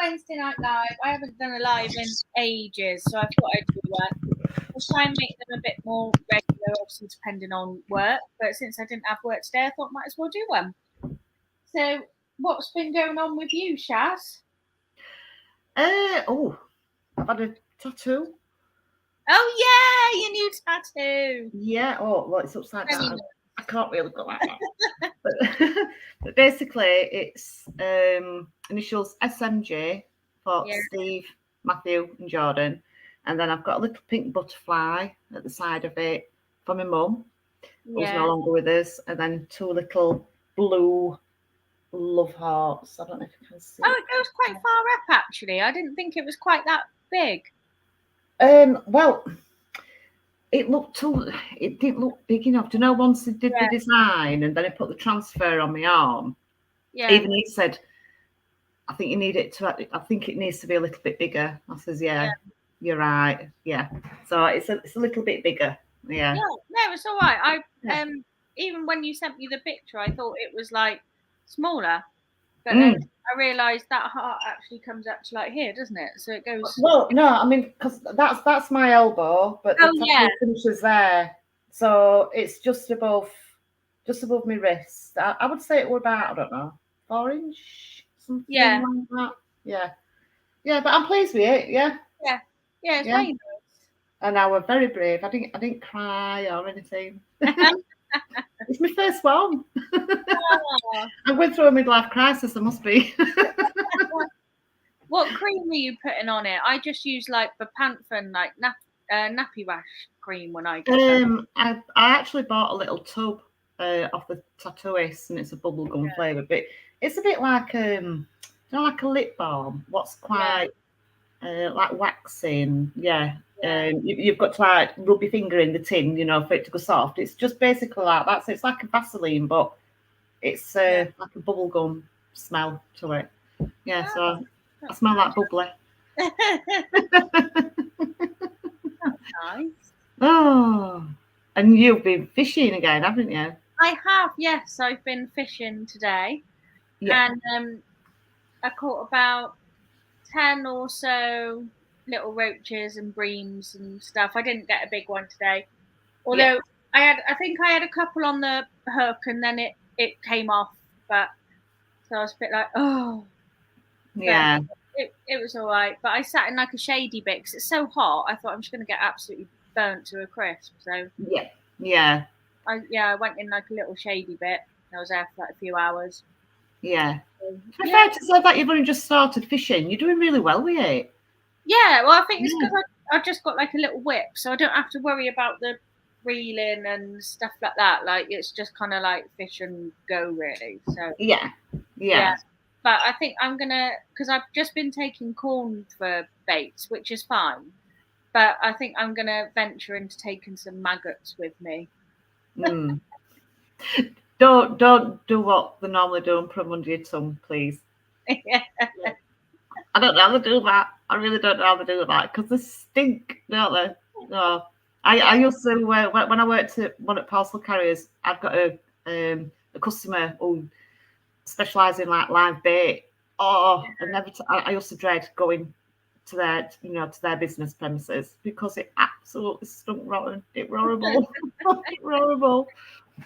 Wednesday Night Live. I haven't done a live in ages, so I thought I'd do one. I'll try and make them a bit more regular, obviously depending on work. But since I didn't have work today, I thought I might as well do one. So, what's been going on with you, Shaz? I've had a tattoo. Oh yeah, your new tattoo. Yeah. Oh, well, it's upside down. I can't really go like that. but basically, it's initials SMJ for Steve, Matthew, and Jordan, and then I've got a little pink butterfly at the side of it for my mum, who's no longer with us, and then two little blue love hearts. I don't know if you can see. Oh, it goes quite far up actually. I didn't think it was quite that big. Well, it didn't look big enough. Do you know, once they did the design and then I put the transfer on my arm, even he said, I think it needs to be a little bit bigger. I says, you're right. Yeah. So it's a little bit bigger. Yeah. No, it's all right. Even when you sent me the picture, I thought it was like smaller. But then I realised that heart actually comes up to like here, doesn't it? So it goes. Well, no, I mean, because that's my elbow, but the tattoo finishes there, so it's just above my wrist. I would say it were about, I don't know, 4 inch, something like that. Yeah. But I'm pleased with it. Yeah. It's very nice. And I was very brave. I didn't cry or anything. It's my first one. I'm going through a midlife crisis. I must be. What cream are you putting on it? I just use like the Panthen like nappy rash cream when I get them. I actually bought a little tub off the tattooist, and it's a bubblegum flavour, but it's a bit like like a lip balm. What's quite like waxing. You've got to like rub your finger in the tin, for it to go soft. It's just basically like that. So it's like a Vaseline, but it's like a bubblegum smell to it. Yeah, so I smell like bubbly. That's nice. Oh, and you've been fishing again, haven't you? I have, yes. I've been fishing today. Yeah. And I caught about 10 or so little roaches and breams and stuff. I didn't get a big one today. Although I think I had a couple on the hook and then it came off. But so I was a bit like, oh. Yeah. It was all right. But I sat in like a shady bit because it's so hot. I thought I'm just going to get absolutely burnt to a crisp. So Yeah. I went in like a little shady bit. I was there for like a few hours. Yeah. It's fair to say that you've only just started fishing. You're doing really well with it. Yeah, well, I think it's because I've just got like a little whip, so I don't have to worry about the reeling and stuff like that. Like it's just kind of like fish and go, really. So yeah. But I think I'm gonna, because I've just been taking corn for baits, which is fine. But I think I'm gonna venture into taking some maggots with me. Don't do what they normally do and put them under your tongue, please. I don't know how to do that. I really don't know how to do that because they stink, don't they? No. I used to when I worked at one at Parcel Carriers. I've got a customer who specialises in like live bait. Oh, I used to dread going to their business premises because it absolutely stunk rotten. It were horrible. It were horrible.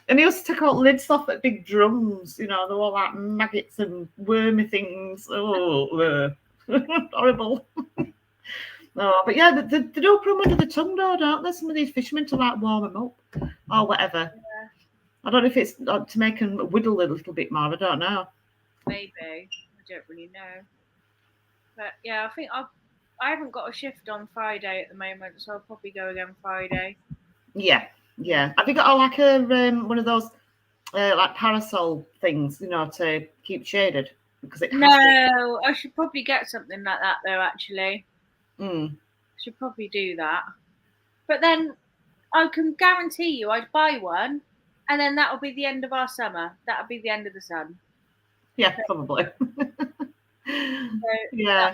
And he used to take out lids off at big drums, they were all like maggots and wormy things. Oh, horrible. No, but yeah, they do put them under the tongue, though, don't they? Some of these fishermen to like warm them up or whatever. Yeah. I don't know if it's to make them whittle a little bit more. I don't know. Maybe. I don't really know. But yeah, I think I haven't got a shift on Friday at the moment, so I'll probably go again Friday. Yeah. Have you got like a one of those like parasol things, to keep shaded? Because I should probably get something like that though. Actually, I should probably do that. But then I can guarantee you, I'd buy one, and then that'll be the end of our summer. That'll be the end of the sun. Yeah, probably. So,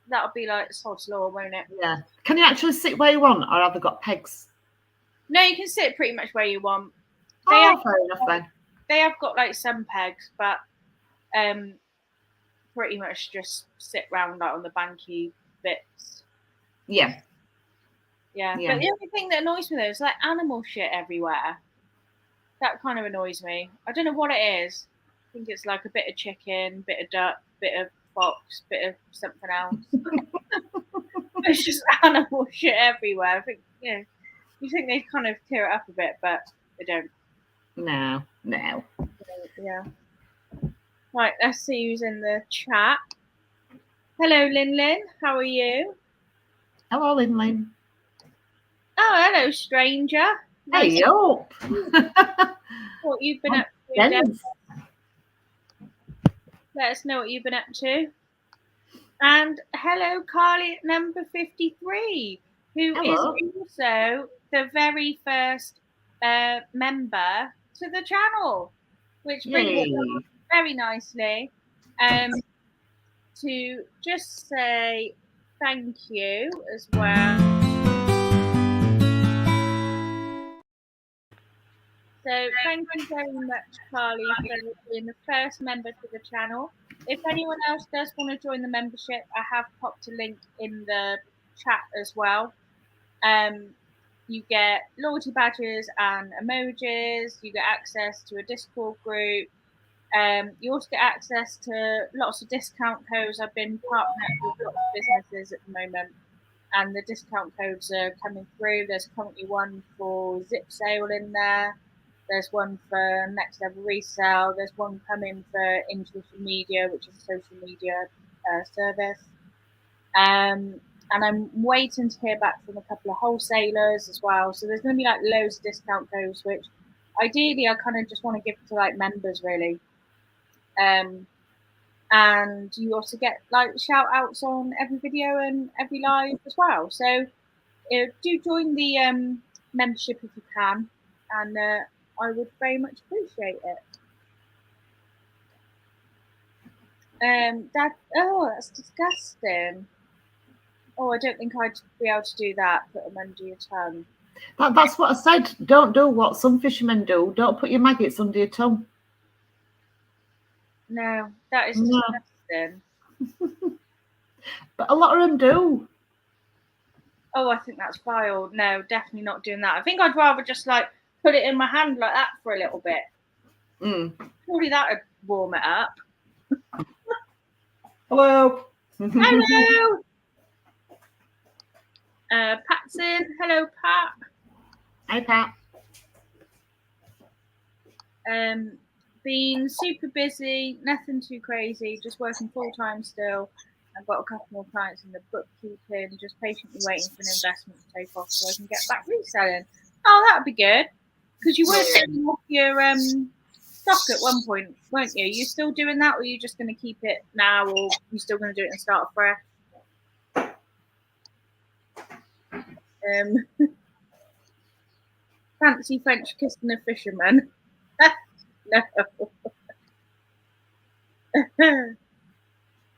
that'll be like sod's law, won't it? Yeah. Can you actually sit where you want, or have they got pegs? No, you can sit pretty much where you want. Fair enough then. They have got like some pegs, but pretty much just sit round like on the banky bits. Yeah. Yeah. But the only thing that annoys me though is like animal shit everywhere. That kind of annoys me. I don't know what it is. I think it's like a bit of chicken, bit of duck, bit of fox, bit of something else. It's just animal shit everywhere. I think, you think they'd kind of clear it up a bit, but they don't. No. Yeah. Right, let's see who's in the chat. Hello, Lin. How are you? Hello, Lin. Oh, hello, stranger. Nice. Hey, up. What you've been up to, let us know what you've been up to. And hello, Carly at number 53, who is also the very first member to the channel, which brings us on very nicely to just say thank you as well. So thank you very much, Carly, for being the first member to the channel. If anyone else does want to join the membership, I have popped a link in the chat as well. You get loyalty badges and emojis. You get access to a Discord group. You also get access to lots of discount codes. I've been partnered with lots of businesses at the moment, and the discount codes are coming through. There's currently one for Zip Sale in there. There's one for Next Level Resell. There's one coming for Intuition Media, which is a social media service. And I'm waiting to hear back from a couple of wholesalers as well. So there's going to be like loads of discount codes, which ideally I kind of just want to give to like members really. And you also get like shout outs on every video and every live as well. So do join the membership if you can, and I would very much appreciate it. That's disgusting. Oh, I don't think I'd be able to do that. Put them under your tongue. That's what I said. Don't do what some fishermen do. Don't put your maggots under your tongue. No, that is disgusting. But a lot of them do. Oh, I think that's vile. No, definitely not doing that. I think I'd rather just like put it in my hand like that for a little bit. Surely that would warm it up. Hello. Hello. Pat's in. Hello, Pat. Hi, Pat. Been super busy, nothing too crazy, just working full time still. I've got a couple more clients in the bookkeeping, just patiently waiting for an investment to take off so I can get back reselling. Oh, that would be good. Because you were selling off your stock at one point, weren't you? Are you still doing that, or are you just going to keep it now, or are you still going to do it and start fresh? Fancy French kissing a fisherman. No.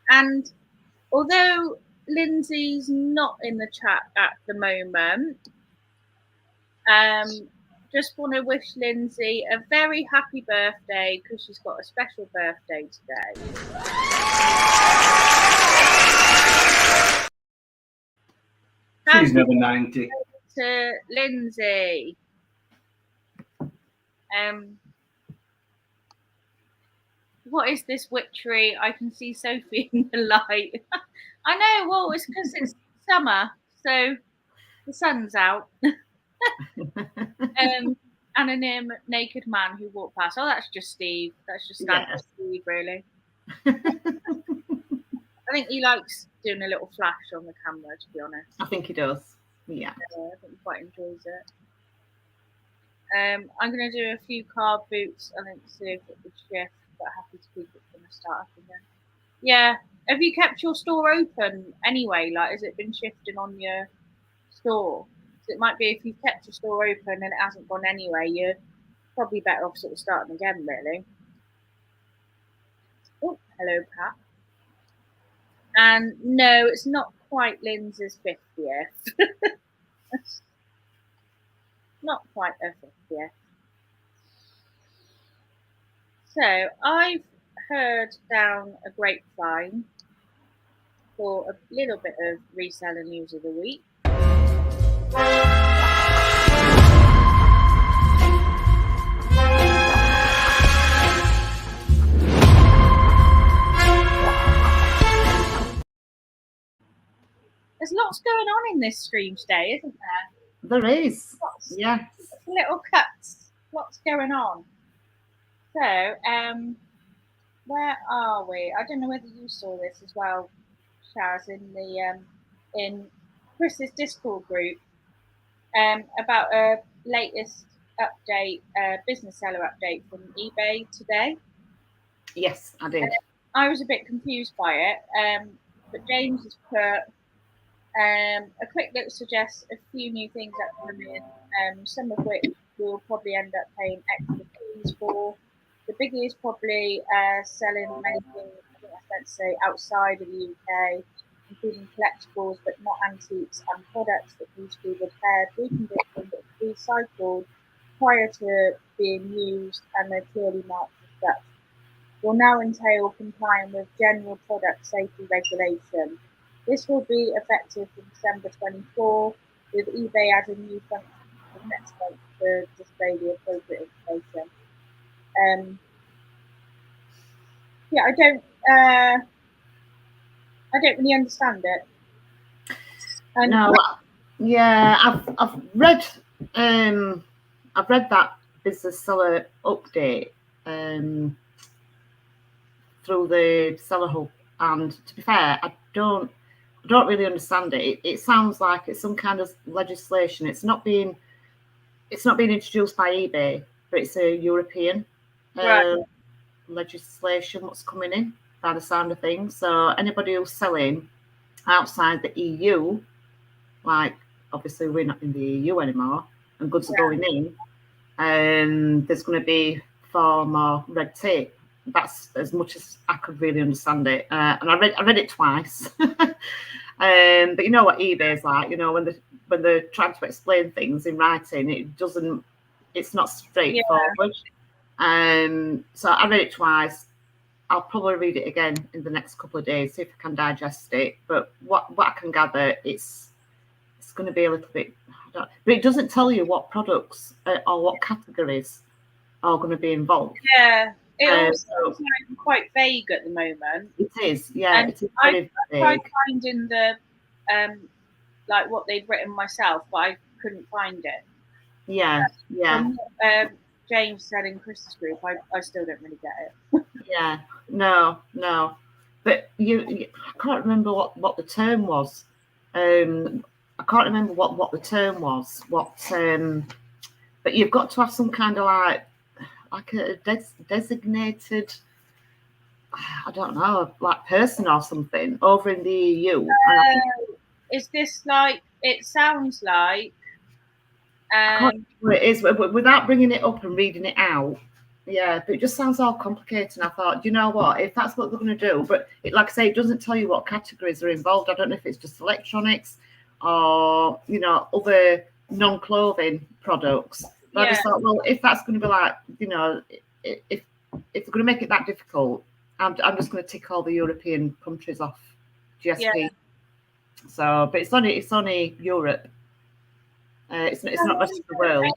And although Lindsay's not in the chat at the moment, just want to wish Lindsay a very happy birthday because she's got a special birthday today. She's never 90. To Lindsay. What is this witchery? I can see Sophie in the light. I know, well, it's because it's summer, so the sun's out. Anonym naked man who walked past. Oh, that's just Steve. That's just standard Steve, really. I think he likes doing a little flash on the camera, to be honest. I think he does. Yeah. I think he quite enjoys it. I'm going to do a few card boots and then see if it would shift, but happy to keep it from the start up again. Yeah. Have you kept your store open anyway? Like, has it been shifting on your store? So it might be if you've kept your store open and it hasn't gone anywhere, you're probably better off sort of starting again, really. Oh, hello, Pat. And no, it's not quite Lindsay's 50th. Not quite her 50th. So I've heard down a grapevine for a little bit of reseller news of the week. There's lots going on in this stream today, isn't there? There is. Yes. Little cuts. Lots going on. So, where are we? I don't know whether you saw this as well, Shaz, in Chris's Discord group, about a latest update, business seller update from eBay today. Yes, I did. I was a bit confused by it, but James has put a quick look suggests a few new things that come in, some of which we'll probably end up paying extra fees for. The biggie is probably selling many things, I think that's meant to say, outside of the UK, including collectibles, but not antiques, and products that need to be repaired, reconditioned, recycled prior to being used, and they're clearly marked as such. Will now entail complying with general product safety regulation. This will be effective from December 24, with eBay adding new functions next month to display the appropriate information. Yeah, I don't really understand it. And no, yeah, I've read that business seller update through the Seller Hub, and to be fair, I don't really understand it. It sounds like it's some kind of legislation. It's not being introduced by eBay, but it's a European legislation what's coming in by the sound of things. So anybody who's selling outside the EU, like obviously we're not in the EU anymore, and goods are going in, there's going to be far more red tape. That's as much as I could really understand it, and I read it twice. But you know what eBay is like. You know, when they're trying to explain things in writing, it's not straightforward. So I read it twice. I'll probably read it again in the next couple of days, see if I can digest it. But what I can gather, it's going to be a little bit, but it doesn't tell you what products or what categories are going to be involved. Yeah, it all sounds like quite vague at the moment. It is, yeah. And it is very I tried finding the like what they'd written myself, but I couldn't find it. Yeah. From James said in Chris's group, I still don't really get it. Yeah, no. But I can't remember what the term was. I can't remember what the term was. But you've got to have some kind of like a designated, I don't know, like person or something over in the EU. Is this like? It sounds like. I can't remember what it is, without bringing it up and reading it out. Yeah, but it just sounds all complicated. And I thought, you know what, if that's what they're going to do, but like I say, it doesn't tell you what categories are involved. I don't know if it's just electronics or, you know, other non-clothing products. But I just thought, well, if that's going to be like, you know, if they're going to make it that difficult, I'm just going to tick all the European countries off GSP. Yeah. So, but it's only Europe. It's not rest of the world.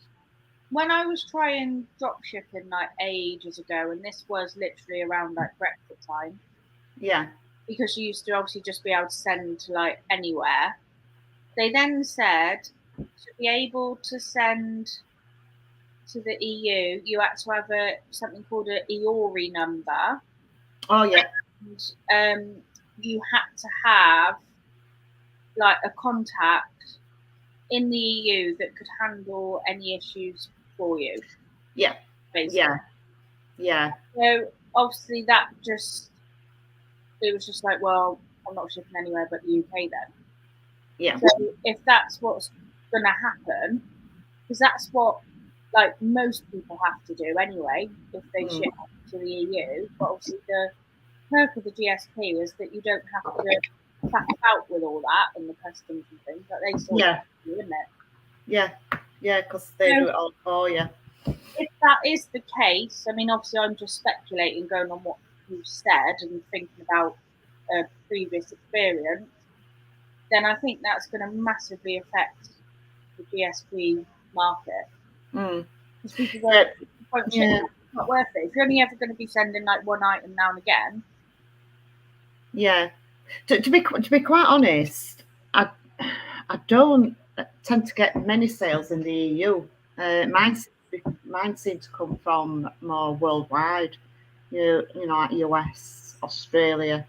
When I was trying dropshipping like ages ago, and this was literally around like Brexit time. Yeah. Because you used to obviously just be able to send to like anywhere. They then said to be able to send to the EU, you had to have something called an EORI number. Oh yeah. And you had to have like a contact in the EU that could handle any issues for you. Yeah. Basically. Yeah. So obviously it was just like, well, I'm not shipping anywhere but the UK then. Yeah. So if that's what's going to happen, because that's what like most people have to do anyway if they ship to the EU. But obviously the perk of the GSP is that you don't have to tap out with all that and the customs and things. But they sort of do, isn't it? Yeah, because they do it all for you. If that is the case, I mean, obviously I'm just speculating, going on what you said and thinking about a previous experience, then I think that's going to massively affect the GSP market. Because people won't ship. It's not worth it. If you're only ever going to be sending like one item now and again. Yeah. To be quite honest, I don't tend to get many sales in the EU. Mine seem to come from more worldwide. You know, like US, Australia,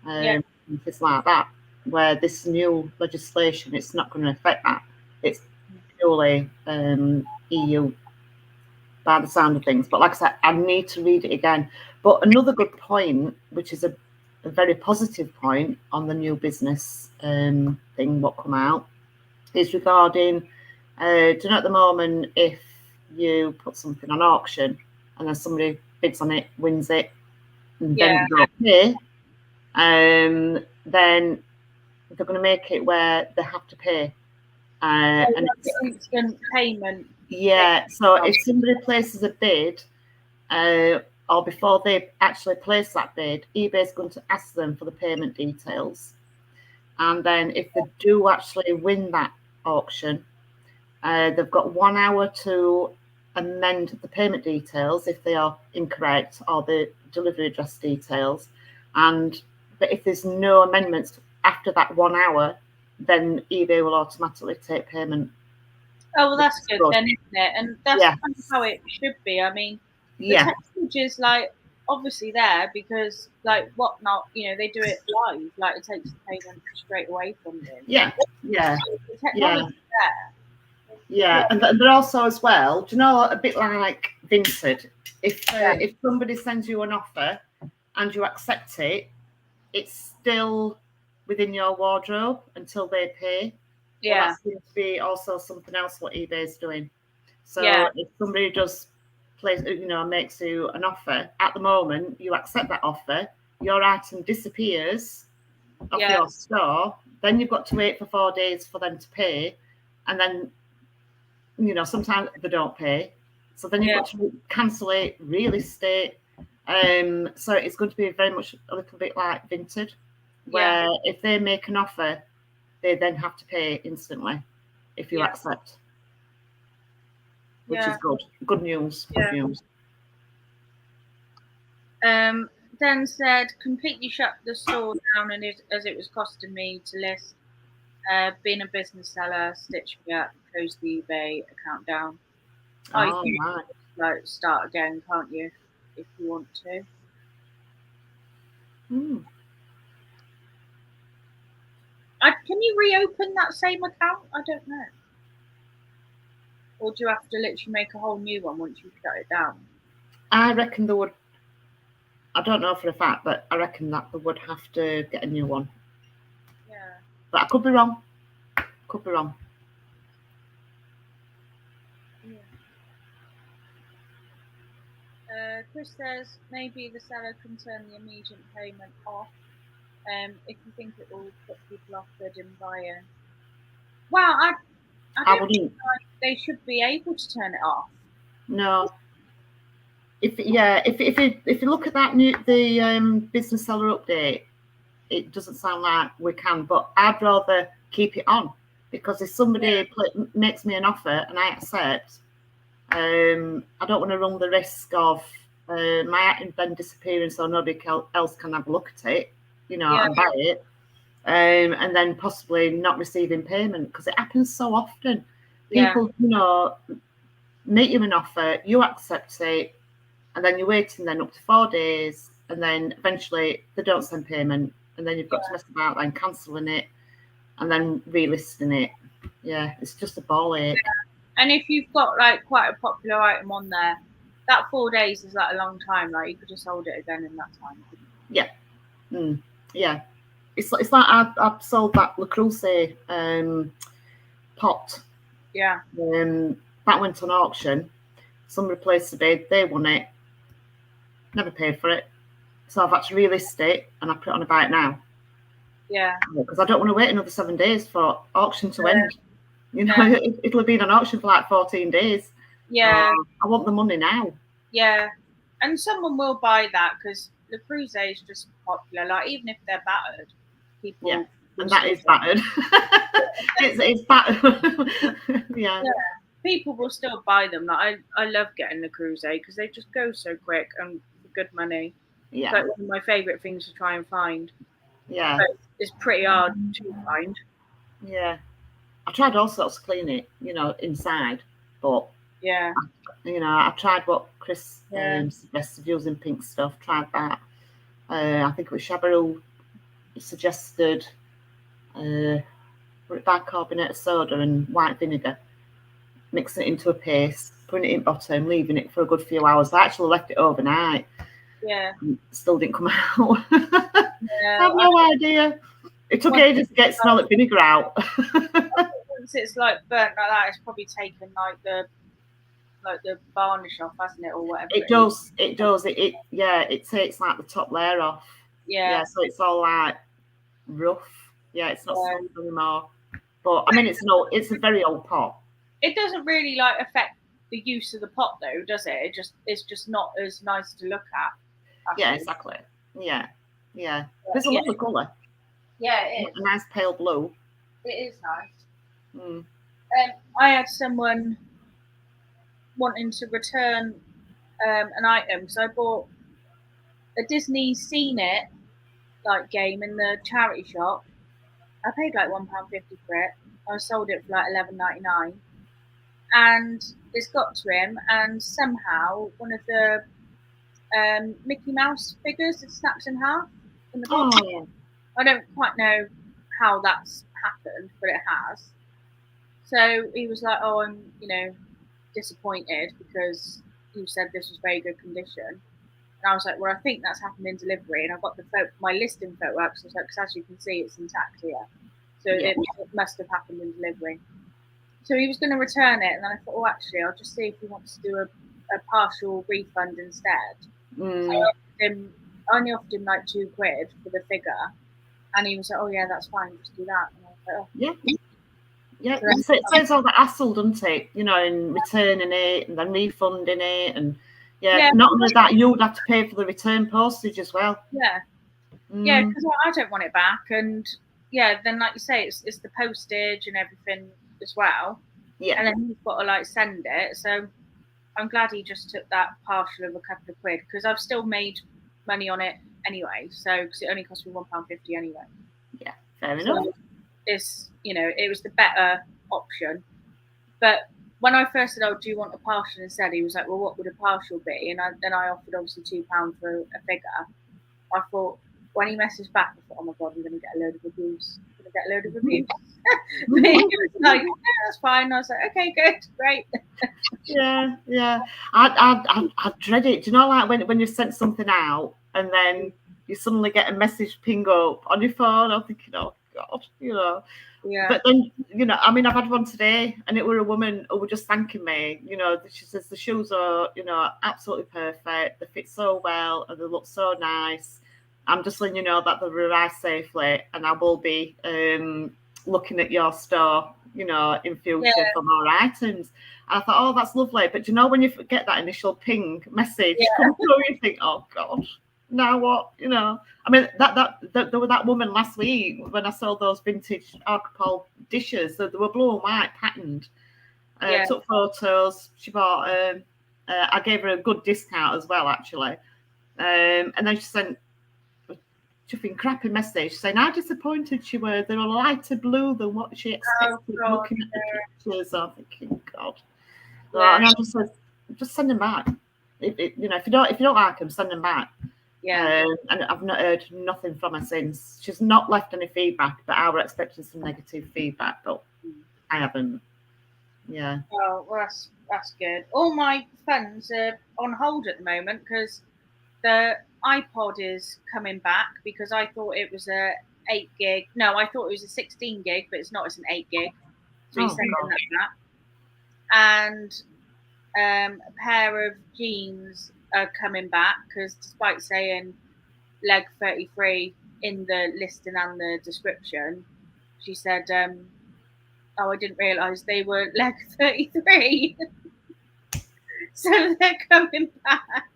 things like that. Where this new legislation, it's not going to affect that. It's purely EU by the sound of things. But like I said, I need to read it again. But another good point, which is a very positive point on the new business thing what come out, is regarding, do you know at the moment, if you put something on auction and then somebody bids on it, wins it, and then you don't pay, then they're going to make it where they have to pay. And it's instant payment. Yeah, so if somebody places a bid, or before they actually place that bid, eBay's going to ask them for the payment details. And then if they do actually win that auction, they've got 1 hour to amend the payment details if they are incorrect, or the delivery address details. But if there's no amendments after that 1 hour, then eBay will automatically take payment. Oh, well, that's good then, isn't it? And that's kind of how it should be. I mean, the text is like obviously there because like Whatnot, you know, they do it live. Like it takes the payment straight away from you. Yeah. The technology's there. Yeah, and they're also as well, do you know, a bit like Vinted. If somebody sends you an offer and you accept it, it's still within your wardrobe until they pay. Yeah. Well, that seems to be also something else what eBay's doing. So if somebody just makes you an offer, at the moment you accept that offer, your item disappears off your store, then you've got to wait for 4 days for them to pay, and then sometimes they don't pay, so then you've got to cancel it, relist it. So it's going to be very much a little bit like Vinted, where if they make an offer, they then have to pay instantly if you accept, which is good. Good news. Good news. Then said completely shut the store down, and as it was costing me to list. Being a business seller, stitch me up, close the eBay account down. You can like start again, can't you? If you want to. Can you reopen that same account? I don't know. Or do you have to literally make a whole new one once you shut it down? I reckon they would. I don't know for a fact, but I reckon that they would have to get a new one. Yeah. But I could be wrong. Yeah. Chris says maybe the seller can turn the immediate payment off if you think it will put people off bidding buying. Well, I don't think they should be able to turn it off. No. If you look at that the business seller update, it doesn't sound like we can. But I'd rather keep it on, because if somebody makes me an offer and I accept, I don't want to run the risk of my item then disappearing so nobody else can have a look at it, and buy it, and then possibly not receiving payment, because it happens so often. People, make you an offer, you accept it, and then you're waiting then up to 4 days, and then eventually they don't send payment, and then you've got to mess about and cancelling it, and then relisting it. Yeah, it's just a ball ache. And if you've got like quite a popular item on there, that 4 days is like a long time. Like you could have sold it again in that time. Yeah, yeah. It's like I've sold that Le Creuset pot. Yeah. That went on auction. Somebody placed a bid, they won it. Never paid for it, so I've had to relist it, and I put it on a buy it now. Yeah. Because I don't want to wait another 7 days for auction to end. It'll have been on auction for like 14 days. Yeah. I want the money now. Yeah, and someone will buy that because Le Creuset is just popular. Like even if they're battered, people. Yeah, and that is battered. it's battered. Yeah. People will still buy them. Like I love getting Le Creuset because they just go so quick and for good money. Yeah. It's like one of my favourite things to try and find. Yeah. But it's pretty hard to find. Yeah. I tried all sorts of cleaning it, inside, but yeah, I tried what Chris suggested using pink stuff. Tried that. I think it was Shabba who suggested bicarbonate of soda and white vinegar, mixing it into a paste, putting it in bottom, leaving it for a good few hours. I actually left it overnight. Yeah. Still didn't come out. I have no idea. It took ages to get smell of vinegar out. Once it's like burnt like that, it's probably taken like the varnish off, hasn't it, or whatever. It does. It takes like the top layer off. Yeah. So it's all like rough. Yeah, it's not soft anymore. But I mean, it's a very old pot. It doesn't really like affect the use of the pot though, does it? It's just not as nice to look at. Yeah, exactly. Yeah. It's a lovely colour. Yeah, it is. A nice pale blue. It is nice. Mm. I had someone wanting to return an item, so I bought a Disney Seen It game in the charity shop. I paid like £1.50 for it. I sold it for like £11.99, and it's got to him. And somehow one of the Mickey Mouse figures it snaps in half in the box. Oh. I don't quite know how that's happened, but it has. So he was like, "Oh, I'm disappointed because you said this was very good condition." And I was like, "Well, I think that's happened in delivery." And I got my listing photo up, so I was like, "Because as you can see, it's intact here, so it must have happened in delivery." So he was going to return it, and then I thought, "Oh, actually, I'll just see if he wants to do a partial refund instead." So I only offered him like £2 for the figure, and he was like, "Oh yeah, that's fine, just do that." And I was like, "Oh." Yeah, so it saves all the hassle, doesn't it? In returning it and then refunding it, and not only that, you would have to pay for the return postage as well. Yeah, because I don't want it back, and then like you say, it's the postage and everything as well. Yeah, and then he's got to send it. So I'm glad he just took that partial of a couple of quid because I've still made money on it anyway. So because it only cost me £1.50 anyway. Yeah, fair enough. It was the better option. But when I first said, "Oh, do you want a partial instead?" he was like, "Well, what would a partial be?" And then I offered obviously £2 for a figure. I thought when he messaged back, I thought, "Oh my god, I'm going to get a load of abuse. But he was like, "Yeah, that's fine." I was like, "Okay, good, great." Yeah. I dread it. Do you know, like when you sent something out and then you suddenly get a message ping up on your phone? I'm thinking, oh god, Yeah. But then, I mean, I've had one today, and it were a woman who were just thanking me. She says the shoes are, absolutely perfect. They fit so well, and they look so nice. I'm just letting you know that they'll arrive safely, and I will be looking at your store, in future for more items. And I thought, oh, that's lovely. But when you get that initial ping message come through, you think, oh god, now what? I mean, there was that woman last week when I sold those vintage alcohol dishes. So they were blue and white patterned. Took photos. She bought. I gave her a good discount as well, actually. And then she sent a chuffing crappy message saying how disappointed she was. They were lighter blue than what she expected. Looking at the pictures, I'm thinking, God. And I just said, just send them back. If you don't like them, send them back. Yeah. And I've not heard nothing from her since. She's not left any feedback, but I were expecting some negative feedback, but I haven't. Yeah. Oh, well, that's good. All my funds are on hold at the moment because the iPod is coming back because I thought it was a 8 gig. No, I thought it was a 16 gig, but it's not. It's an 8 gig. So he's sending that back. And a pair of jeans are coming back because despite saying leg 33 in the listing and the description, she said, "Oh, I didn't realise they were leg 33." So they're coming back.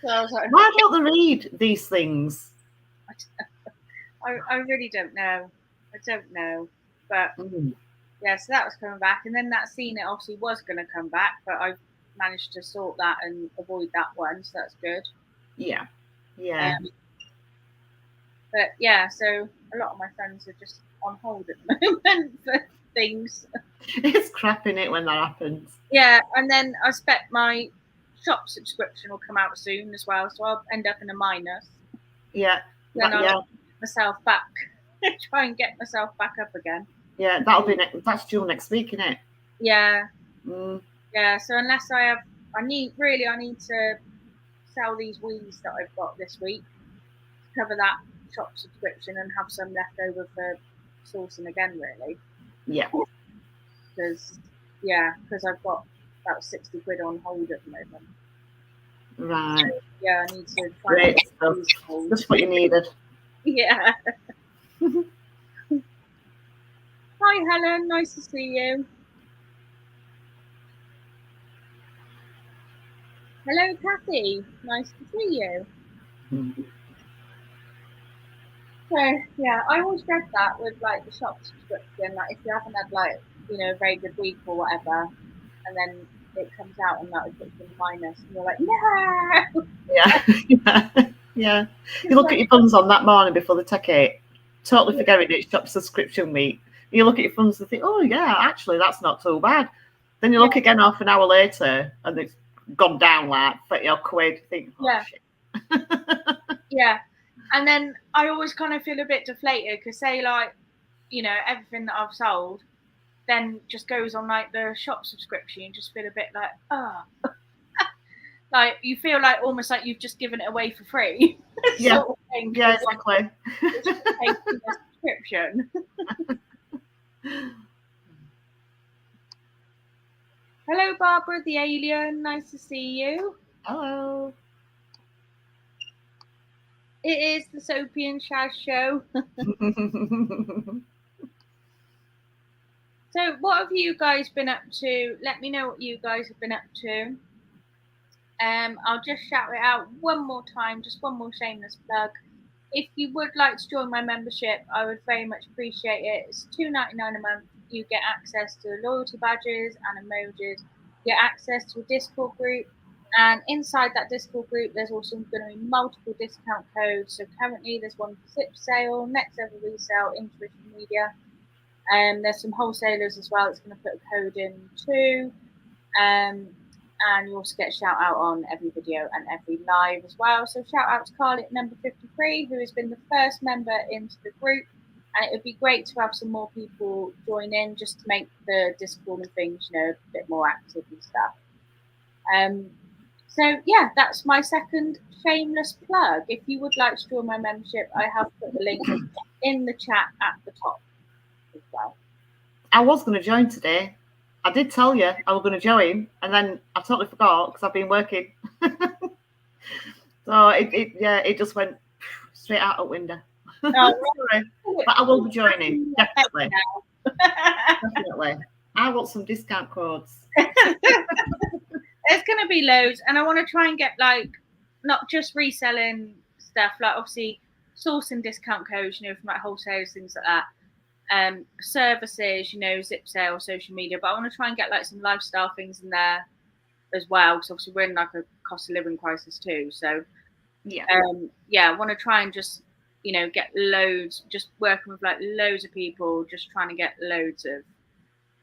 So I was like, why don't they read these things? I really don't know. I don't know. But yeah, so that was coming back, and then that scene it obviously was going to come back, but I managed to sort that and avoid that one, so that's good. Yeah. But yeah, so a lot of my friends are just on hold at the moment for things. It's crap in it when that happens. Yeah, and then I expect my shop subscription will come out soon as well, so I'll end up in a minus. Yeah. Then I'll get myself back, try and get myself back up again. Yeah, that's due next week, isn't it? Yeah. Yeah, so unless I need to sell these weeds that I've got this week to cover that shop subscription and have some left over for sourcing again, really. Yeah. Because I've got about 60 quid on hold at the moment. Right. So, yeah, I need to try Great stuff. Just what you needed. Yeah. Hi, Helen. Nice to see you. Hello, Kathy. Nice to see you. So yeah, I always dread that with like the shop subscription. Like if you haven't had like a very good week or whatever, and then it comes out and that puts you in minus, and you're like, no. Yeah. You look at your funds on that morning before the take it, totally forgetting it's shop subscription week. You look at your funds and think, oh yeah, actually that's not too bad. Then you look again half an hour later and it's gone down like 30 quid. You think, shit. Yeah. And then I always kind of feel a bit deflated because say like, everything that I've sold then just goes on like the shop subscription. You just feel a bit like, like you feel like almost like you've just given it away for free. Yeah. Sort of thing, yeah, exactly. It's just paying for the subscription. Hello, Barbara the alien. Nice to see you. Hello. It is the Soapy and Shaz show. So what have you guys been up to? Let me know what you guys have been up to. I'll just shout it out one more time, just one more shameless plug. If you would like to join my membership, I would very much appreciate it. It's $2.99 a month. You get access to loyalty badges and emojis. You get access to a Discord group. And inside that Discord group, there's also going to be multiple discount codes. So currently there's one for Zip Sale, Next Level Resale, Intuition Media. There's some wholesalers as well that's going to put a code in too. And you also get a shout out on every video and every live as well. So shout out to Carly at number 53, who has been the first member into the group. And it would be great to have some more people join in just to make the Discord and things, a bit more active and stuff. So yeah, that's my second shameless plug. If you would like to join my membership, I have put the link in the chat at the top as well. I was going to join today. I did tell you I was going to join, and then I totally forgot because I've been working. So it just went straight out the window. Sorry, but I will be joining definitely. Definitely, I want some discount codes. There's going to be loads, and I want to try and get like not just reselling stuff, like obviously sourcing discount codes, from like wholesalers, things like that. Services, Zip Sale, social media, but I want to try and get like some lifestyle things in there as well, because obviously we're in like a cost of living crisis too. So I want to try and just get loads, just working with like loads of people, just trying to get loads of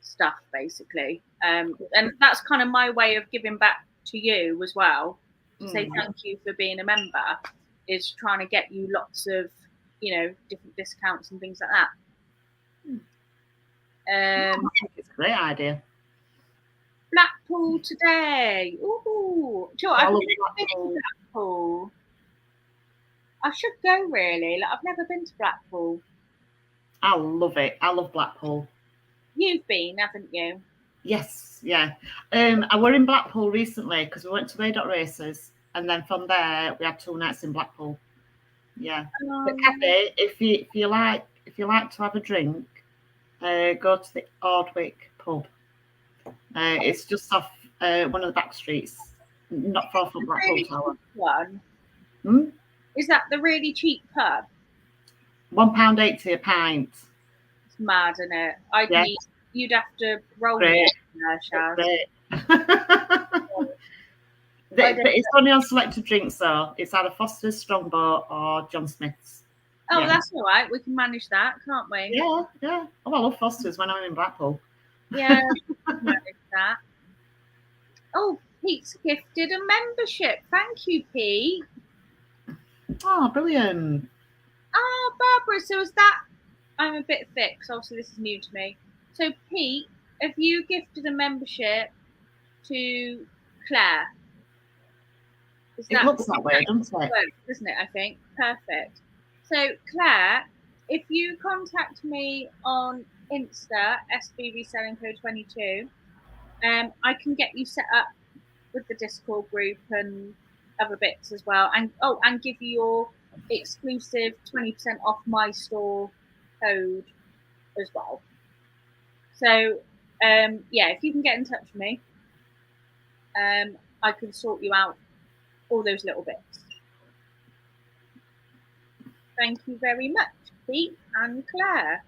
stuff basically. And that's kind of my way of giving back to you as well, to say thank you for being a member, is trying to get you lots of different discounts and things like that. I think it's a great idea. Blackpool today. Ooh, do you know what? I've never been to Blackpool. I should go really. Like I've never been to Blackpool. I love it. I love Blackpool. You've been, haven't you? Yes, yeah. I were in Blackpool recently because we went to Races, and then from there we had 2 nights in Blackpool. Yeah. But Kathy, if you like to have a drink, go to the Ordwick pub. It's just off one of the back streets. not far from Blackpool really Tower. One. Is that the really cheap pub? £1.80 a pint. It's mad, isn't it? You'd have to roll Great. it there, Shaz. But it's only on selected drinks, though. It's either Foster's, Strongbow, or John Smith's. Oh, that's all right. We can manage that, can't we? Yeah. Oh, I love Foster's when I'm in Blackpool. Yeah, manage that. Oh, Pete's gifted a membership. Thank you, Pete. Oh, brilliant. Oh, Barbara, so is that... I'm a bit thick, so obviously this is new to me. So, Pete, have you gifted a membership to Claire? It looks that way, doesn't it? Doesn't it, I think? Perfect. So, Claire, if you contact me on Insta, SB Reselling Code 22, I can get you set up with the Discord group and other bits as well. And give you your exclusive 20% off my store code as well. So, if you can get in touch with me, I can sort you out all those little bits. Thank you very much, Pete and Claire.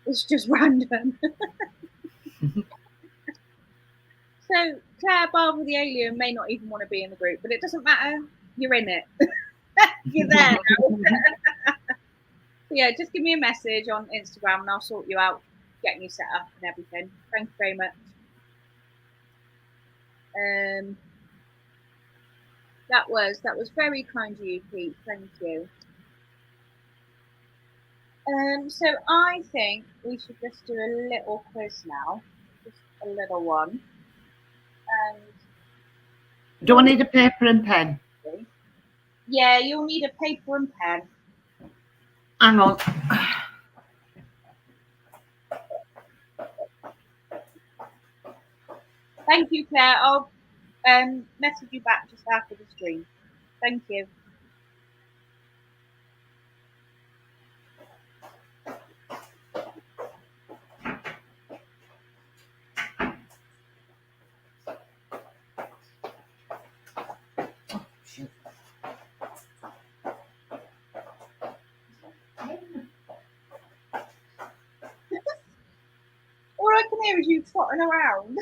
It's just random. So, Claire, Barbara the Alien may not even want to be in the group, but it doesn't matter. You're in it. You're there now. So yeah, just give me a message on Instagram and I'll sort you out, getting you set up and everything. Thank you very much. That was very kind of you, Pete. Thank you. So I think we should just do a little quiz now, just a little one. Do I need a paper and pen? Yeah, you'll need a paper and pen. Hang on. Thank you, Claire. I'll message you back just after the stream. Thank you. All I can hear is you trotting around.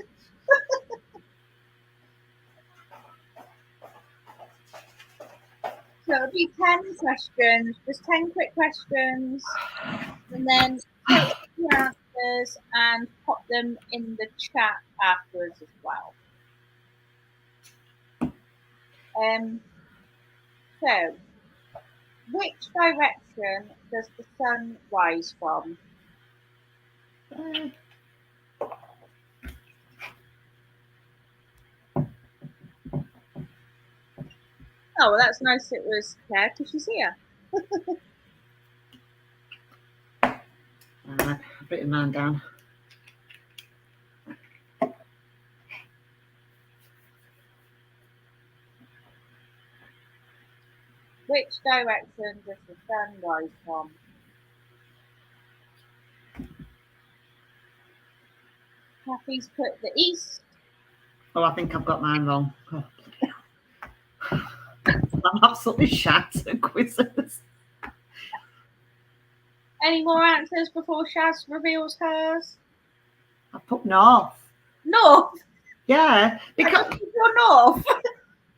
So it'll be 10 questions, just 10 quick questions, and then take the answers and pop them in the chat afterwards as well. So, which direction does the sun rise from? Oh, well, that's nice it was Claire because she's here. I've written mine down. Which direction does the sun rise from? Kathy's put the east. Oh, I think I've got mine wrong. Oh, I'm absolutely shat at quizzes. Any more answers before Shaz reveals hers? I put north. North? Yeah. Because you're north.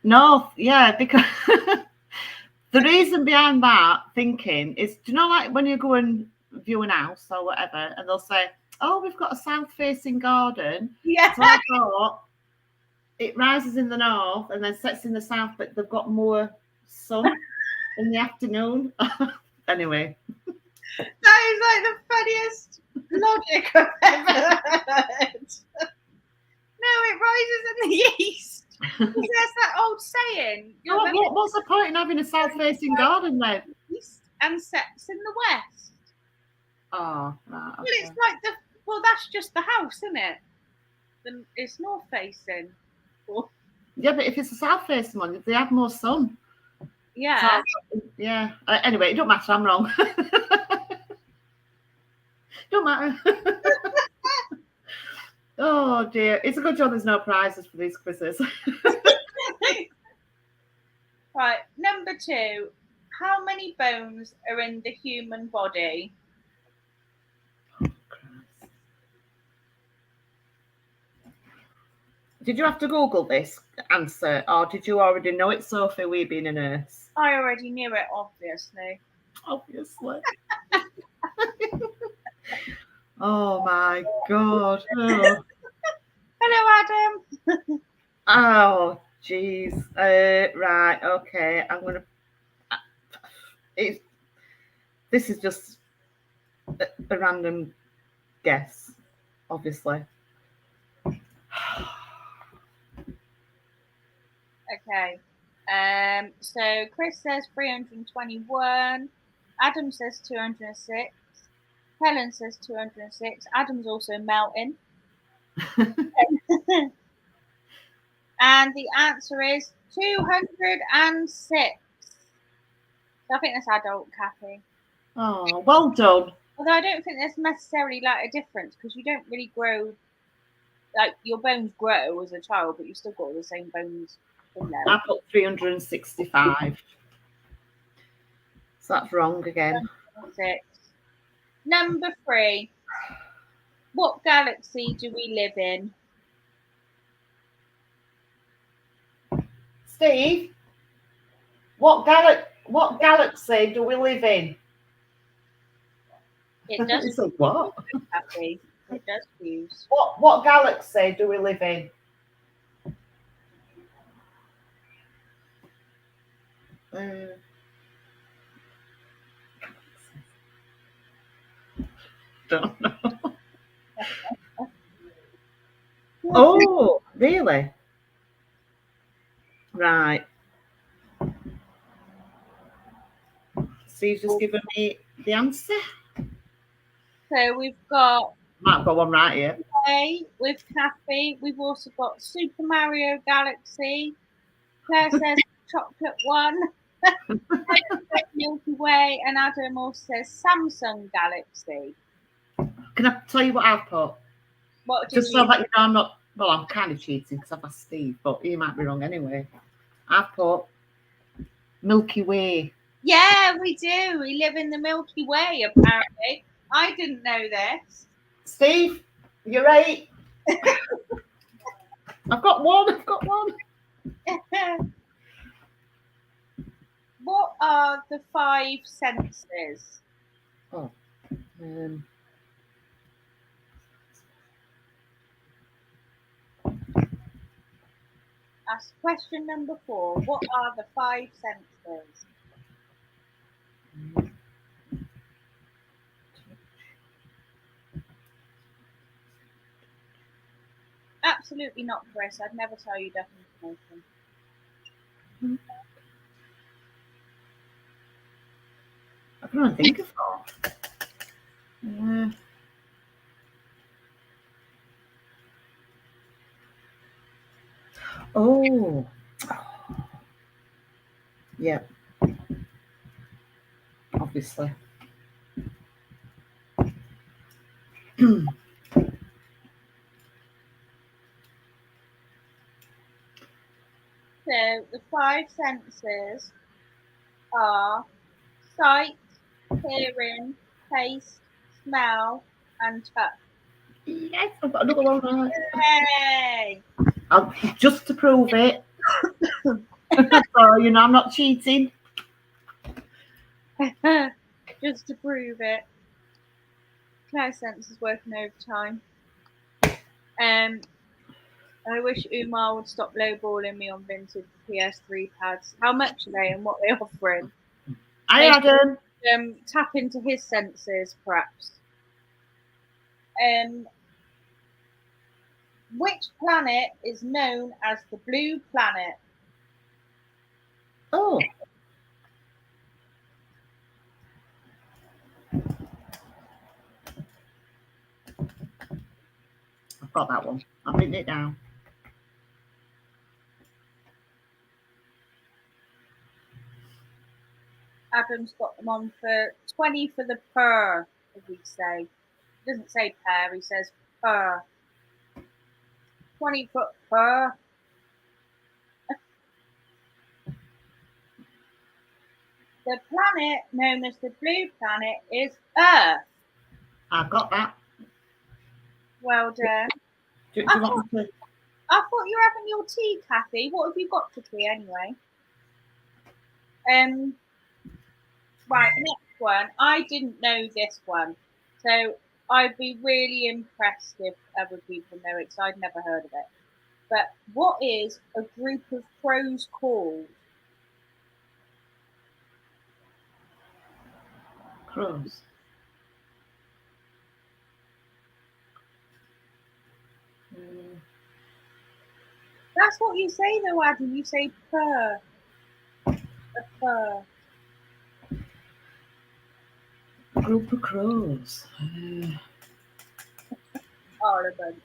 North, yeah, because the reason behind that thinking is, do you know, like when you go and view an house or whatever, and they'll say, oh, we've got a south-facing garden. Yeah. So I thought it rises in the north and then sets in the south, but they've got more sun in the afternoon. Anyway. That is like the funniest logic I've ever heard. No, it rises in the east. There's that old saying. What's the point in having a south-facing garden then? East and sets in the west. Oh, right. Okay. Well, it's like that's just the house, isn't it? Then it's north-facing. Yeah, but if it's a south-facing one, they have more sun. Yeah. So, yeah. Anyway, it don't matter. I'm wrong. Don't matter. Oh, Oh dear. It's a good job there's no prizes for these quizzes. Right, number 2. How many bones are in the human body? Did you have to Google this answer, or did you already know it, Sophie, we being a nurse? I already knew it, obviously. Obviously. Oh my God. Oh. Hello, Adam. Oh, jeez. Right. Okay. I'm gonna. This is just a random guess, obviously. Okay. So Chris says 321. Adam says 206. Helen says 206. Adam's also melting. And the answer is 206. So I think that's adult, Kathy. Oh, well done. Although I don't think there's necessarily like a difference because you don't really grow, like your bones grow as a child, but you've still got all the same bones in there. I put 365. So that's wrong again. 6. Number 3. What galaxy do we live in? Steve, what galaxy do we live in? It does. It's like, what? Happy. It does fuse. What galaxy do we live in? Don't know. Oh, really? Right. Steve's just given me the answer. So we've got Might have got one right here. with Kathy. We've also got Super Mario Galaxy. Claire says chocolate one. Milky Way, and Adam also says Samsung Galaxy. Can I tell you what I've put? What did Just you? so that you know I'm not. Well, I'm kind of cheating because I've asked Steve, but he might be wrong anyway. I've put Milky Way. Yeah, we do. We live in the Milky Way, apparently. I didn't know this. Steve, you're right. I've got one. What are the 5 senses? Oh. That's question number 4. What are the 5 senses? Absolutely not, Chris. I'd never tell you that information. I can't think of that. Oh. Yeah. Obviously. So the 5 senses are sight, hearing, taste, smell, and touch. Yes, I've got another one right. Yay! Just to prove it. So, you know, I'm not cheating. Just to prove it. Claire's sense is working overtime. I wish Umar would stop lowballing me on vintage PS3 pads. How much are they and what they're offering? Hi, Adam. Tap into his senses, perhaps. Which planet is known as the blue planet? Oh. I've got that one. I've written it down. Adam's got them on for 20 for the per, as we say. He doesn't say per, he says per. 20-foot fur. The planet known as the blue planet is Earth. I've got that. Well done. Do you want me to? I thought you were having your tea, Kathy. What have you got for tea anyway? Right, next one. I didn't know this one, so I'd be really impressed if other people know it, because I'd never heard of it. But what is a group of crows called? Crows. That's what you say, though, Adam. You say purr. A purr. A group of crows. Orban.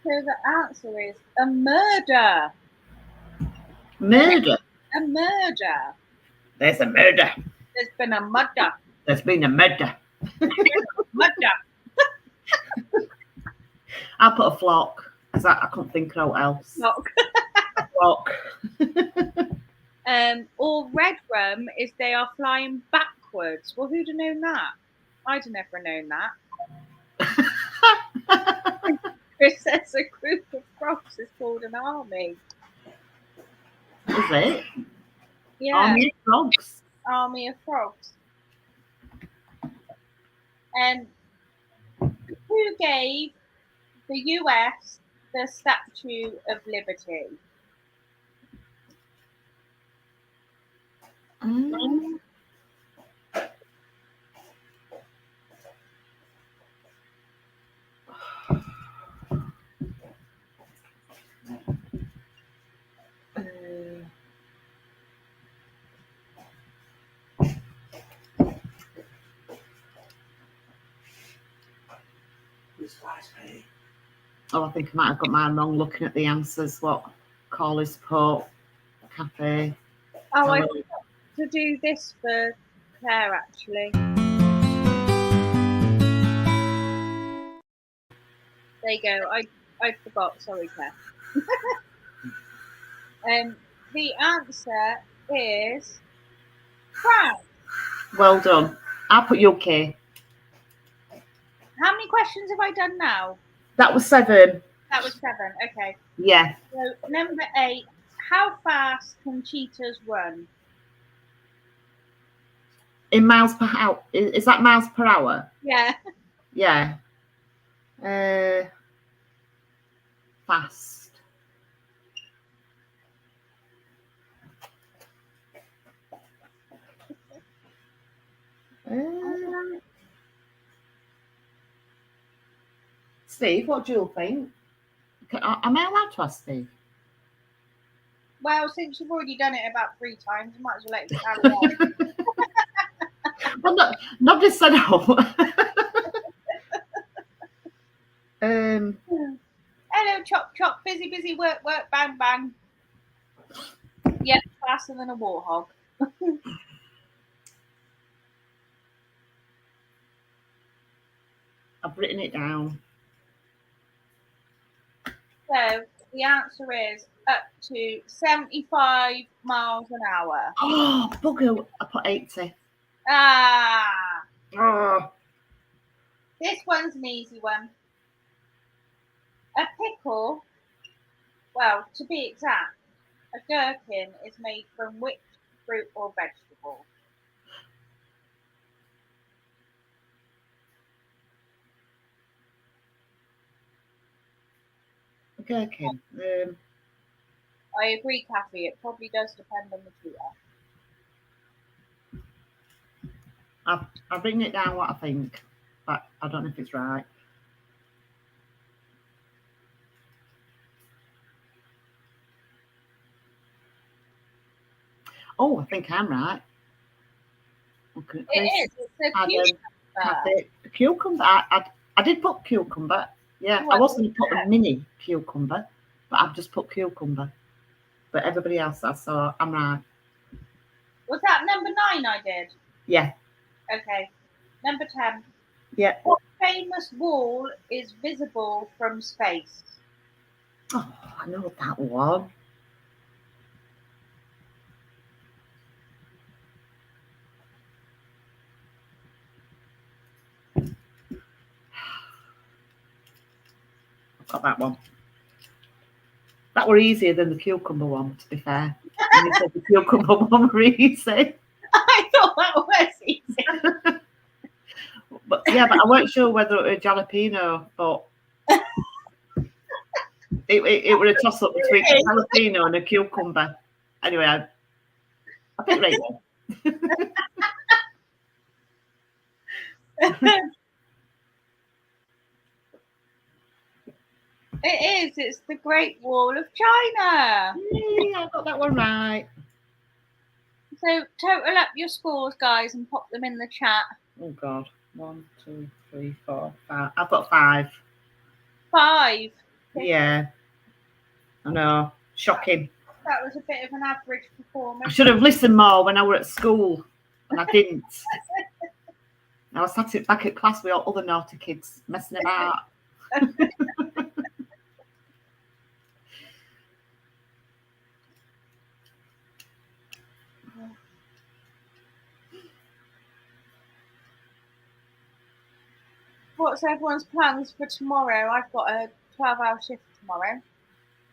So the answer is a murder. Murder. A murder. There's a murder. There's been a murder. There's been a murder. Murder. I'll put a flock because I couldn't think of what else. Flock. A flock. Or red rum is they are flying backwards. Well, who'd have known that? I'd have never known that. Chris says a group of frogs is called an army. Is it? Yeah. Army of frogs. Army of frogs. Who gave the US the Statue of Liberty? Oh, I think I might have got mine wrong looking at the answers. What? Corley Support Cafe. Oh, I forgot to do this for Claire, actually. There you go. I forgot. Sorry, Claire. The answer is France. Well done. I'll put UK. How many questions have I done now? That was 7. That was 7. Okay. Yeah. So number 8. How fast can cheetahs run? In miles per hour. Is that miles per hour? Yeah. Yeah. Fast. Steve, what do you think? Am I allowed to ask Steve? Well, since you've already done it about 3 times, you might as well let it carry on. Well, nobody said no. Hello, chop, chop, busy, busy, work, work, bang, bang. Yep, faster than a warthog. I've written it down. So the answer is up to 75 miles an hour. Oh, bugger. I put 80. Ah. Oh. This one's an easy one. A pickle, well, to be exact, a gherkin is made from which fruit or vegetable? A gherkin. I agree, Kathy. It probably does depend on the tutor. I've written it down what I think, but I don't know if it's right. Oh, I think I'm right. Okay, it is. It's a cucumber. A cucumber. I did put cucumber. Yeah, I was going to put a mini cucumber, but I've just put cucumber. But everybody else has, so I'm right. Was that number 9 I did? Yeah. Okay. Number 10. Yeah. What famous wall is visible from space? Oh, I know that one. I've got that one. That were easier than the cucumber one, to be fair. And you said the cucumber one were easy. I thought that was easy. But I weren't sure whether it was jalapeno, but it was a toss up between a jalapeno and a cucumber. Anyway, I picked rainbow. It is. It's the Great Wall of China. Yay, I got that one right. So total up your scores, guys, and pop them in the chat. Oh God. 1, 2, 3, 4, 5. I've got 5. 5. Yeah. I know. Shocking. That was a bit of an average performance. I should have listened more when I were at school, and I didn't. I was sat back at class with all other naughty kids messing about. What's everyone's plans for tomorrow? I've got a 12-hour shift tomorrow.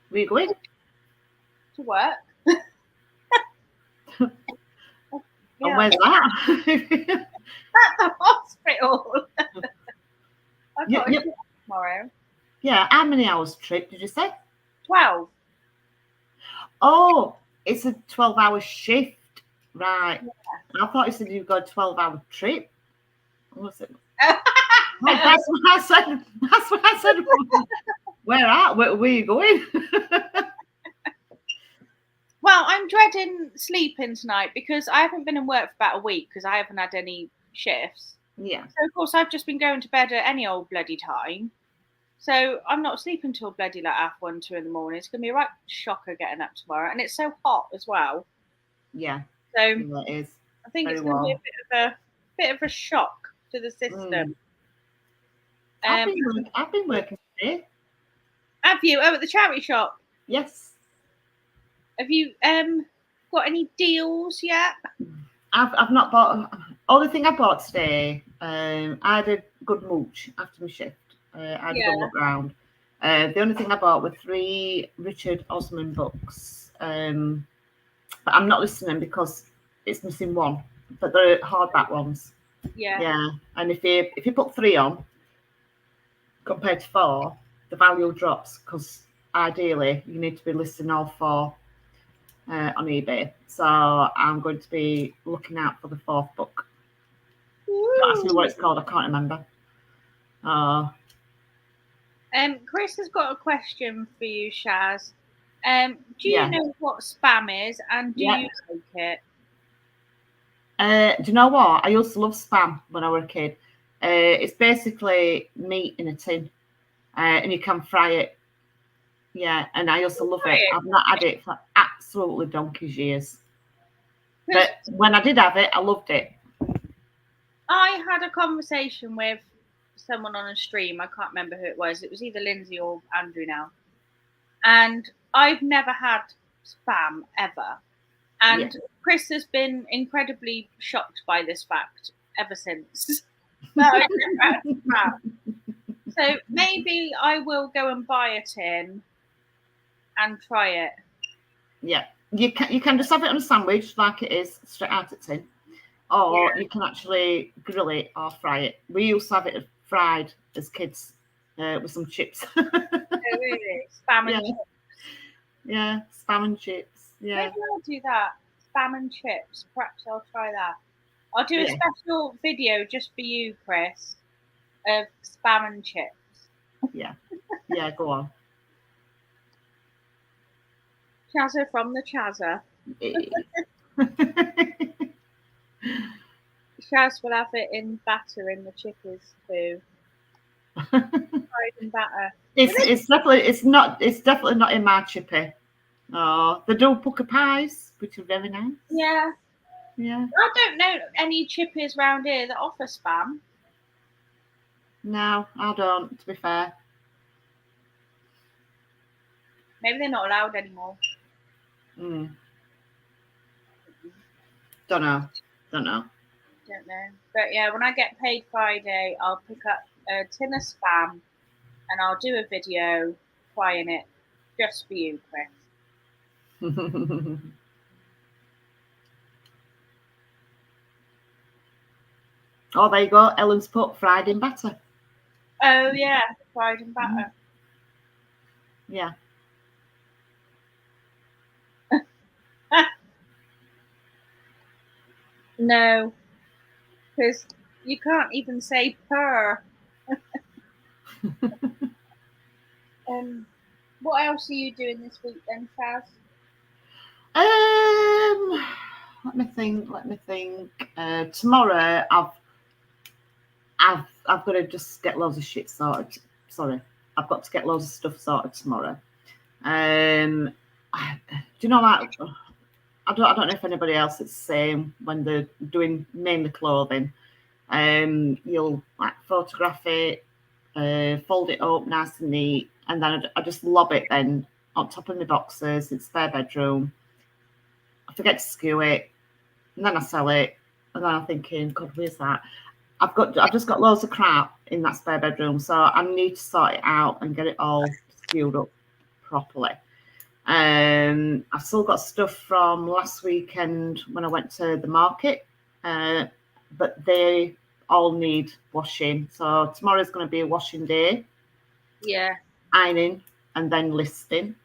Where are you going? To work. And where's that? At the hospital. I've got a shift tomorrow. Yeah, how many hours trip did you say? 12. Oh, it's a 12-hour shift. Right. Yeah. I thought you said you've got a 12-hour trip. What's it? That's what I said. That's what I said. Where are you going? Well, I'm dreading sleeping tonight because I haven't been in work for about a week because I haven't had any shifts. Yeah. So, of course, I've just been going to bed at any old bloody time. So I'm not sleeping till bloody like 1:30, 2 in the morning. It's going to be a right shocker getting up tomorrow. And it's so hot as well. Yeah. So it is. I think it's going to be a bit of a shock to the system. I've been working today. Have you? Oh, at the charity shop? Yes. Have you got any deals yet? I've not bought. Only thing I bought today, I had a good mooch after my shift. I had a good look round. The only thing I bought were 3 Richard Osman books. But I'm not listening because it's missing one. But they're hardback ones. Yeah. Yeah. And if you put 3 on compared to 4, the value drops because ideally you need to be listing all 4 on eBay. So I'm going to be looking out for the 4th book. Don't ask me what it's called. I can't remember. Chris has got a question for you, Shaz. Do you know what spam is, and do you take it? Do you know what? I used to love spam when I was a kid. It's basically meat in a tin, and you can fry it. Yeah, and I used to love it. I've not had it for absolutely donkey's years. But when I did have it, I loved it. I had a conversation with someone on a stream. I can't remember who it was. It was either Lindsay or Andrew now. And I've never had spam ever. And Chris has been incredibly shocked by this fact ever since. So maybe I will go and buy a tin and try it. Yeah, you can just have it on a sandwich like it is straight out of tin, or you can actually grill it or fry it. We used to have it fried as kids with some chips. Oh, really? Spam and chips. Yeah, spam and chips. Yeah. Maybe I'll do that. Spam and chips. Perhaps I'll try that. I'll do a special video just for you, Chris, of spam and chips. Yeah. Yeah, go on. Chazza from the Chazza. Shaz will have it in batter in the chippies too. Fried and batter. It's definitely not in my chippy. Oh, they do pucker pies, which are very nice. Yeah. Yeah. I don't know any chippies round here that offer spam. No, I don't, to be fair. Maybe they're not allowed anymore. Don't know. Don't know. But yeah, when I get paid Friday, I'll pick up a tin of spam and I'll do a video trying it just for you, Chris. Oh, there you go. Ellen's put fried in batter. Oh yeah, fried in batter. Yeah. No, because you can't even say purr. What else are you doing this week then, Chaz? Let me think. Tomorrow, I've got to just get loads of shit sorted. Sorry, I've got to get loads of stuff sorted tomorrow. Do you know, like, I don't know if anybody else is the same when they're doing mainly clothing. You'll like photograph it, fold it up nice and neat, and then I just lob it then on top of my boxes. It's spare bedroom. I forget to skew it, and then I sell it, and then I'm thinking, God, where's that? I've just got loads of crap in that spare bedroom, so I need to sort it out and get it all skewed up properly. I've still got stuff from last weekend when I went to the market, but they all need washing. So tomorrow's going to be a washing day. Yeah. Ironing and then listing.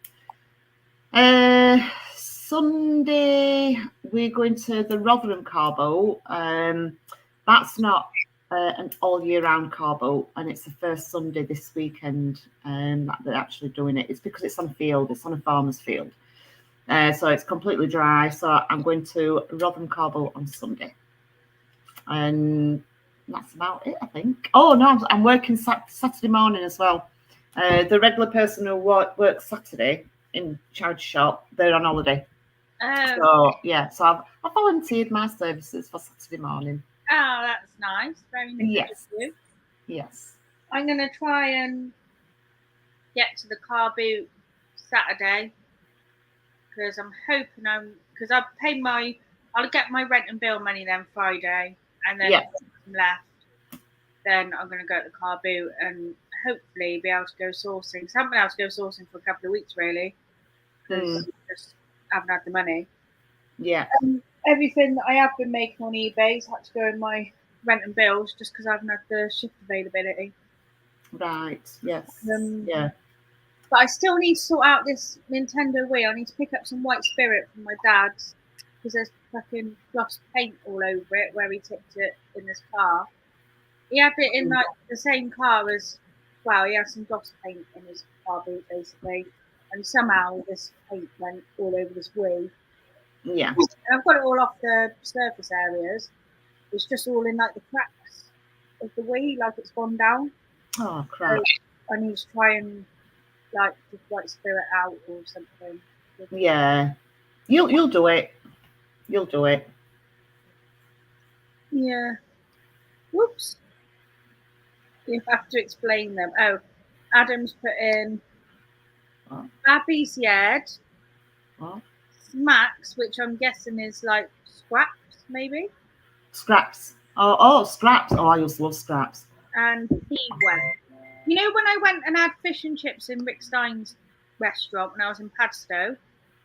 Sunday we're going to the Rotherham car boat. That's not an all year round car boat, and it's the first Sunday this weekend that they're actually doing it. It's because it's on a field, it's on a farmer's field. So it's completely dry. So I'm going to Rotherham car boat on Sunday. And that's about it, I think. Oh, no, I'm working Saturday morning as well. The regular person who works Saturday in charity shop, they're on holiday. So, yeah, so I've volunteered my services for Saturday morning. Oh, that's nice. Very nice. Yes. Of you. Yes. I'm going to try and get to the car boot Saturday because I'm hoping because I'll get my rent and bill money then Friday, and then if I'm left, then I'm going to go to the car boot and hopefully be able to go sourcing. So I haven't been able to go sourcing for a couple of weeks really because I just haven't had the money. Yeah. Everything that I have been making on eBay's had to go in my rent and bills just because I haven't had the shift availability. Right. Yes. Yeah. But I still need to sort out this Nintendo Wii. I need to pick up some white spirit from my dad's because there's fucking gloss paint all over it where he tipped it in his car. He had it in like the same car as, well, he has some gloss paint in his car boot basically, and somehow this paint went all over this Wii. Yeah. And I've got it all off the surface areas. It's just all in like the cracks of the Wii, like it's gone down. Oh crap! So I need to try and like just white spirit out or something. Yeah, you'll do it. You'll do it. Yeah. Whoops. You have to explain them. Oh, Adam's put in Abby's Yard. Smacks, which I'm guessing is like scraps, maybe. Scraps. Oh, scraps. Oh, I used to love scraps. And Peewell. You know when I went and had fish and chips in Rick Stein's restaurant when I was in Padstow,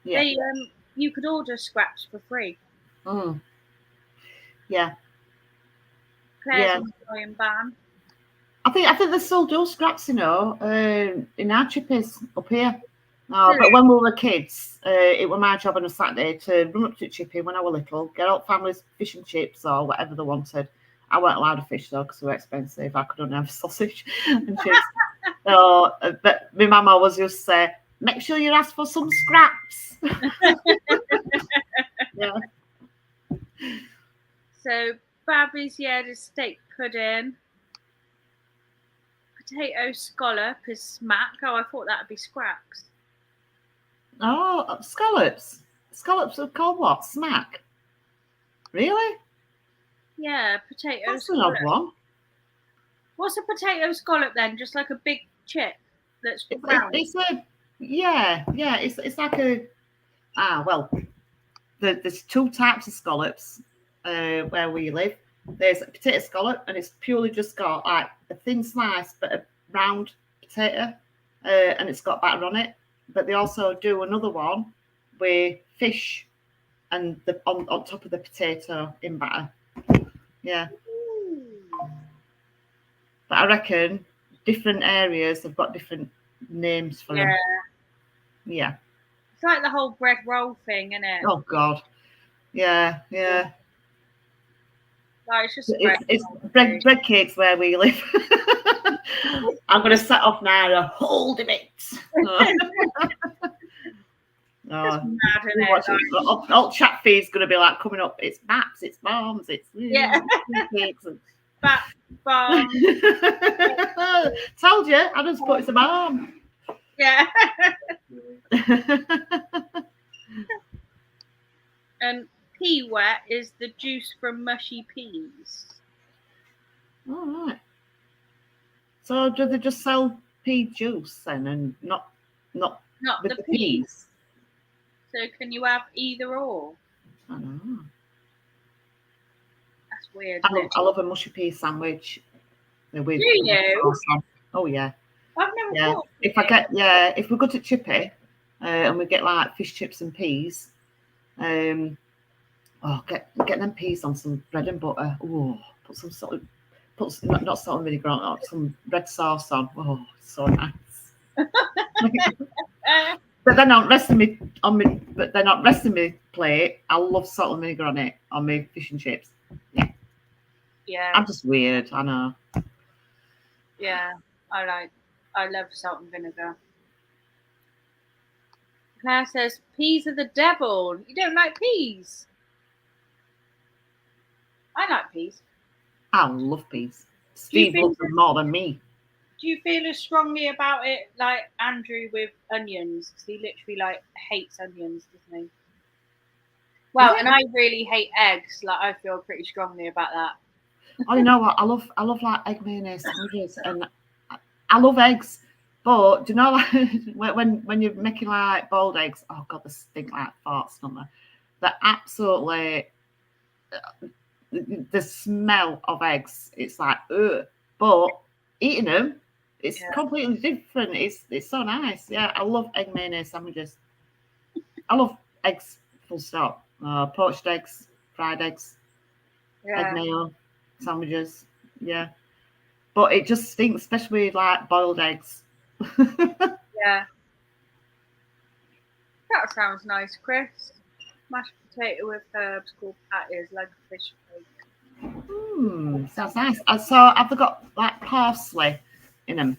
they you could order scraps for free. Yeah. Claire's in Ban. I think they still do scraps, in our chippies up here. But when we were kids, it was my job on a Saturday to run up to Chippy when I was little, get all families fish and chips or whatever they wanted. I weren't allowed to fish though because they were expensive. I could only have sausage and chips. But my mum always used to say, "Make sure you ask for some scraps." Yeah. So Babby's Yard is steak pudding, potato scallop is smack. Oh, I thought that'd be scraps. Oh, scallops. Scallops are called what? Smack. Really? Yeah, potato That's scallop. an odd one. What's a potato scallop then? Just like a big chip that's round? It's a It's like a well. There's two types of scallops where we live. There's a potato scallop, and it's purely just got like a thin slice, but a round potato, and it's got batter on it. But they also do another one with fish and on top of the potato in batter. Yeah. But I reckon different areas have got different names for them. Yeah. It's like the whole bread roll thing, isn't it? Oh God. Yeah. Like, it's just it's bread cakes where we live. I'm going to set off now a whole debate. Alt chat feed's going to be like coming up. It's maps, it's bombs, it's cakes and bomb. Told you, I just put it's a bomb. Yeah. And pea wet is the juice from mushy peas. All right. So do they just sell pea juice then, and not with the peas? So can you have either or? I don't know. That's weird. I love a mushy pea sandwich. Do you? Oh yeah. I've never thought. If we go to Chippy, and we get like fish chips and peas, get them peas on some bread and butter. Oh, put some salt of not salt and vinegar on, some red sauce on. Oh, so nice. But they're not resting me plate. I love salt and vinegar on it on my fish and chips. Yeah. I'm just weird, I know. Yeah, I love salt and vinegar. Claire says peas are the devil. You don't like peas? I like peas. I love peas. Steve loves them more than me. Do you feel as strongly about it like Andrew with onions? Because he literally like hates onions, doesn't he? Well, and I really hate eggs. Like I feel pretty strongly about that. Oh, you know what? I love like egg mayonnaise sandwiches, and I love eggs. But do you know like when you're making like boiled eggs? Oh God, they stink like farts, don't they? They're absolutely the smell of eggs. It's like ugh. But eating them, it's completely different. It's so nice. Yeah, I love egg mayonnaise sandwiches. I love eggs. Full stop. Poached eggs, fried eggs, egg mayo sandwiches. Yeah, but it just stinks, especially with like boiled eggs. Yeah, that sounds nice, Chris. Mashed potato with herbs called patties, like a fish cake. Sounds nice. So have they got like parsley in them?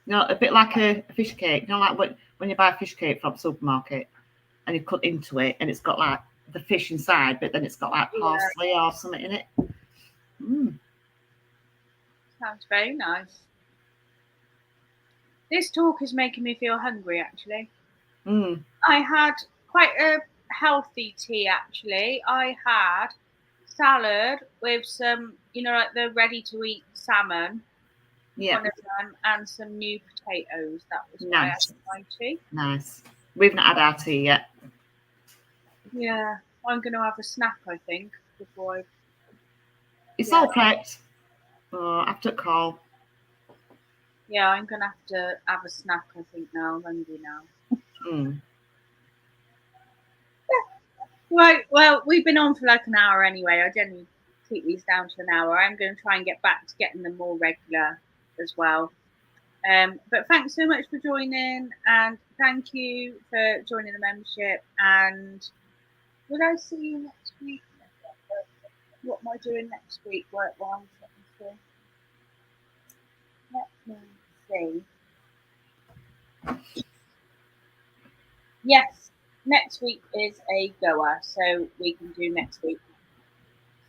You know, a bit like a fish cake. You know, like when you buy a fish cake from the supermarket and you cut into it and it's got like the fish inside, but then it's got like parsley or something in it. Sounds very nice. This talk is making me feel hungry, actually. I had quite a healthy tea, actually. I had salad with some, like the ready-to-eat salmon. One of them, and some new potatoes. That was nice. I had my tea. Nice. We've not had our tea yet. Yeah, I'm going to have a snack, I think, before It's all prepped. After a call. Yeah, I'm going to have to have a snack, I think, now. I'm hungry now. Right, well, we've been on for like an hour anyway. I generally keep these down to an hour. I'm going to try and get back to getting them more regular as well. But thanks so much for joining, and thank you for joining the membership. And will I see you next week? What am I doing next week work-wise? Let me see. Yes, next week is a goer, so we can do next week.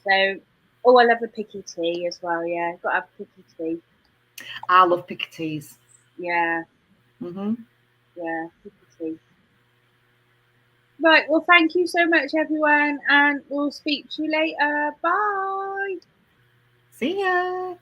So, I love a picky tea as well. Yeah, got to have a picky tea. I love picketees. Yeah. Mm-hmm. Yeah, pickety. Right, well, thank you so much, everyone, and we'll speak to you later. Bye. See ya.